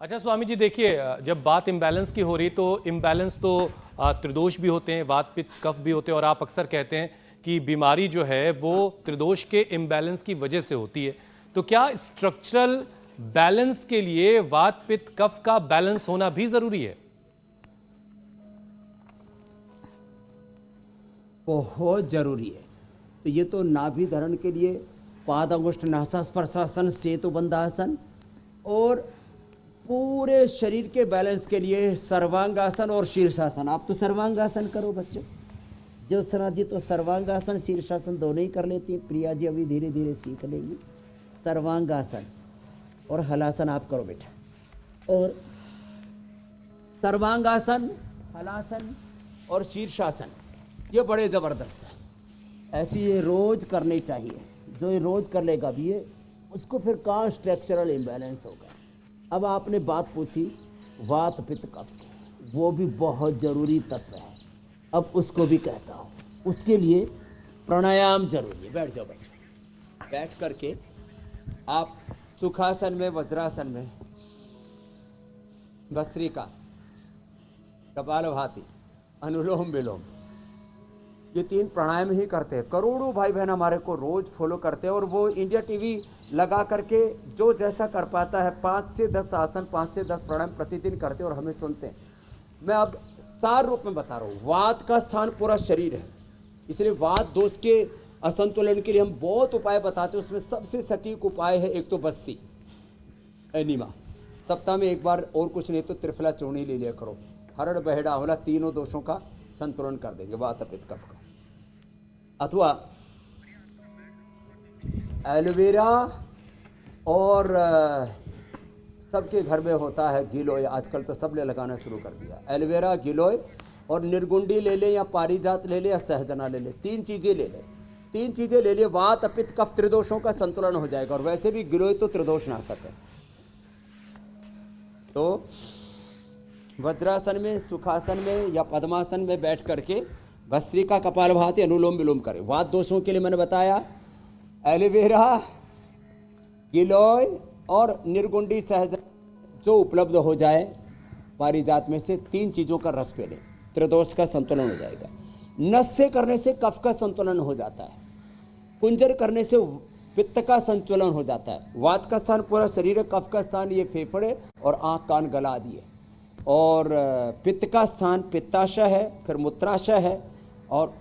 अच्छा स्वामी जी देखिए, जब बात इम्बैलेंस की हो रही तो इम्बैलेंस तो त्रिदोष भी होते हैं, वात पित्त कफ भी होते हैं, और आप अक्सर कहते हैं कि बीमारी जो है वो त्रिदोष के इम्बैलेंस की वजह से होती है। तो क्या स्ट्रक्चरल बैलेंस के लिए वात पित्त कफ का बैलेंस होना भी जरूरी है? बहुत जरूरी है। तो ये तो नाभि धरण के लिए पाद अंगुष्ठ नासा स्पर्शासन सेतु बंधासन, और पूरे शरीर के बैलेंस के लिए सर्वांगासन और शीर्षासन। आप तो सर्वांगासन करो बच्चों, ज्योत्सना जी तो सर्वांगासन शीर्षासन दोनों ही कर लेती है, प्रिया जी अभी धीरे धीरे सीख लेंगी। सर्वांगासन और हलासन आप करो बेटा। और सर्वांगासन, हलासन और शीर्षासन ये बड़े जबरदस्त है। ऐसी ये रोज करनी चाहिए। जो ये रोज कर लेगा भी ये, उसको फिर कहाँ स्ट्रक्चरल इम्बैलेंस होगा। अब आपने बात पूछी वात पित्त कफ की, वो भी बहुत जरूरी तत्व है। अब उसको भी कहता हूँ, उसके लिए प्राणायाम जरूरी है। बैठ जाओ बैठ बैठ करके आप सुखासन में, वज्रासन में, भस्त्रिका, कपालभाति, अनुलोम विलोम, ये 3 प्राणायाम ही करते हैं। करोड़ों भाई बहन हमारे को रोज फॉलो करते हैं, और वो इंडिया टीवी लगा करके जो जैसा कर पाता है 5 से 10 आसन, 5 से 10 प्राणायाम प्रतिदिन करते हैं और हमें सुनते हैं। मैं अब सार रूप में बता रहा हूं। वात का स्थान पूरा शरीर है, इसलिए वात दोष के असंतुलन के लिए हम बहुत उपाय बताते हैं। उसमें सबसे सटीक उपाय है एक तो बस्सी, एनिमा। सप्ताह में एक बार, और कुछ नहीं तो त्रिफला चूर्णी ले लिया करो। हरड़ बहेड़ा आंवला तीनों दोषों का संतुलन कर देंगे, वात पित्त कफ का। अथवा एलोवेरा, और सबके घर में होता है गिलोय, आजकल तो सबने लगाना शुरू कर दिया। एलोवेरा, गिलोय और निर्गुंडी ले ले, या पारिजात ले ले, या सहजना ले ले। 3 चीजें ले ले, 3 चीजें ले ले, वात पित्त कफ त्रिदोषों का संतुलन हो जाएगा। और वैसे भी गिलोय तो त्रिदोष नाशक है। तो वज्रासन में, सुखासन में या पद्मासन में बैठ करके भस्त्रिका, कपालभाति, अनुलोम विलोम करें। वात दोषों के लिए मैंने बताया एलोवेरा, गिलोय और निर्गुंडी सहज जो उपलब्ध हो जाए पारिजात में से 3 चीजों का रस पे लें, त्रिदोष का संतुलन हो जाएगा। नस से करने से कफ का संतुलन हो जाता है, कुंजर करने से पित्त का संतुलन हो जाता है। वात का स्थान पूरा शरीर है, कफ का स्थान ये फेफड़े और आंख कान गला आदि है, और पित्त का स्थान पित्ताशय है, फिर मूत्राशय है, और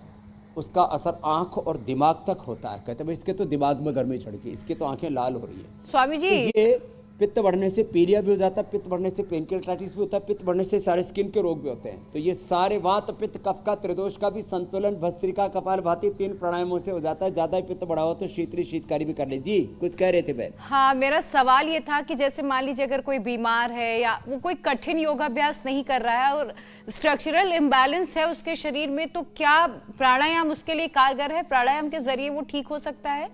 उसका असर आंख और दिमाग तक होता है। कहते हैं इसके तो दिमाग में गर्मी चढ़ गई, इसकी तो आंखें लाल हो रही है। स्वामी जी, तो ये पित्त बढ़ने से पीलिया भी हो जाता है, पित्त बढ़ने से पेनक्रियाटाइटिस भी होता है, पित्त बढ़ने से सारे स्किन के रोग भी होते हैं। तो ये सारे वात पित्त कफ का त्रिदोष का भी संतुलन भस्त्रिका, कपालभाति 3 प्राणायामों से हो जाता है। ज्यादा पित्त बढ़ा हो तो शीतली शीतकारी भी कर ले। जी कुछ कह रहे थे बहन? हाँ, मेरा सवाल ये था कि जैसे मान लीजिए अगर कोई बीमार है या वो कोई कठिन योगाभ्यास नहीं कर रहा है और स्ट्रक्चरल इम्बैलेंस है उसके शरीर में, तो क्या प्राणायाम उसके लिए कारगर है? प्राणायाम के जरिए वो ठीक हो सकता है?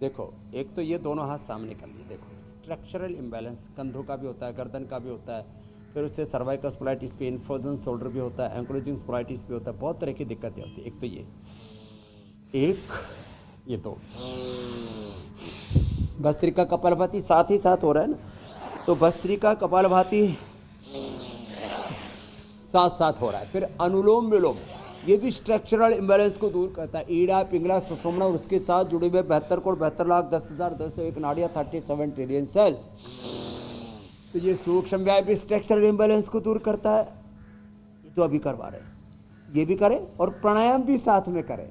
देखो, एक तो ये दोनों हाथ सामने कर लिए। देखो, स्ट्रक्चरल इम्बैलेंस कंधों का भी होता है, गर्दन का भी होता है, फिर उससे सर्वाइकल स्पोलाइटिस पेन, फ्रोजन शोल्डर भी होता है, एंक्लोजिंग स्पोलाइटिस भी होता है, बहुत तरह की दिक्कतें होती है। एक तो ये तो भस्त्रिका, कपालभाति साथ ही साथ हो रहा है ना, तो भस्त्रिका, कपालभाति साथ साथ हो रहा है। फिर अनुलोम विलोम, ये भी स्ट्रक्चरल इम्बैलेंस को दूर करता है। ईड़ा, पिंगला, सुषुम्ना और उसके साथ जुड़े हुए 72 करोड़ 72,10,201 नाड़ियां, 37 ट्रिलियन सेल्स। तो ये सूक्ष्म व्यायाम भी स्ट्रक्चरल इम्बैलेंस को दूर करता है। ये तो अभी करवा रहे हैं, ये भी करें और प्राणायाम भी साथ में करें।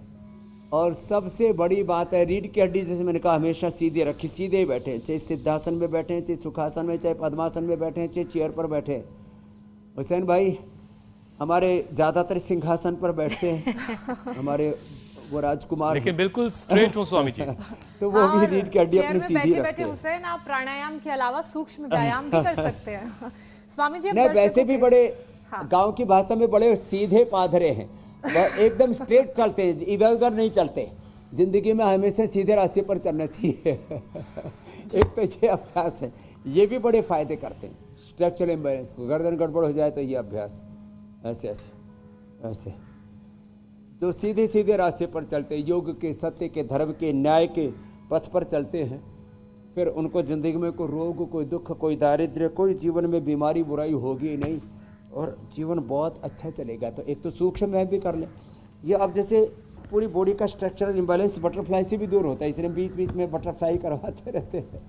और सबसे बड़ी बात है, रीढ़ की हड्डी जैसे मैंने कहा हमेशा सीधे रखी, सीधे बैठे, चाहे सिद्धासन में बैठे, चाहे सुखासन में, चाहे पद्मासन में बैठे, चाहे चेयर पर बैठे। हुसैन भाई हमारे ज्यादातर सिंहासन पर बैठते हैं, हमारे वो राजकुमार, लेकिन बिल्कुल स्ट्रेट हूं स्वामी जी। तो वो भी रीढ़ की हड्डी अपनी सीधी बैठे रखते बैठे हैं। हुसैन, आप प्राणायाम के अलावा सूक्ष्म व्यायाम भी कर सकते हैं। स्वामी जी, अब नहीं, वैसे दर्शकों भी के- बड़े हाँ। गांव की भाषा में बड़े सीधे पाधरे हैं, एकदम स्ट्रेट चलते हैं, इधर उधर नहीं चलते। जिंदगी में हमेशा सीधे रास्ते पर चलना चाहिए। एक तो ये अभ्यास है, ये भी बड़े फायदे करते हैं स्ट्रक्चरल इम्बैलेंस को। गर्दन गड़बड़ हो जाए तो ये अभ्यास ऐसे ऐसे ऐसे, जो सीधे सीधे रास्ते पर चलते, योग के, सत्य के, धर्म के, न्याय के, पथ पर चलते हैं, फिर उनको ज़िंदगी में कोई रोग, कोई दुख, कोई दारिद्र्य, कोई जीवन में बीमारी बुराई होगी ही नहीं और जीवन बहुत अच्छा चलेगा। तो एक तो सूक्ष्म व्यायाम भी कर लें। ये अब जैसे पूरी बॉडी का स्ट्रक्चरल इम्बैलेंस बटरफ्लाई से भी दूर होता है, इसलिए बीच बीच में बटरफ्लाई करवाते रहते हैं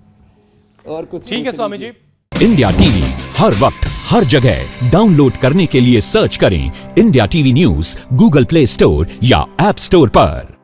और कुछ। ठीक है स्वामी जी। इंडिया टीवी हर वक्त हर जगह डाउनलोड करने के लिए सर्च करें India TV news Google play store या ऐप स्टोर पर।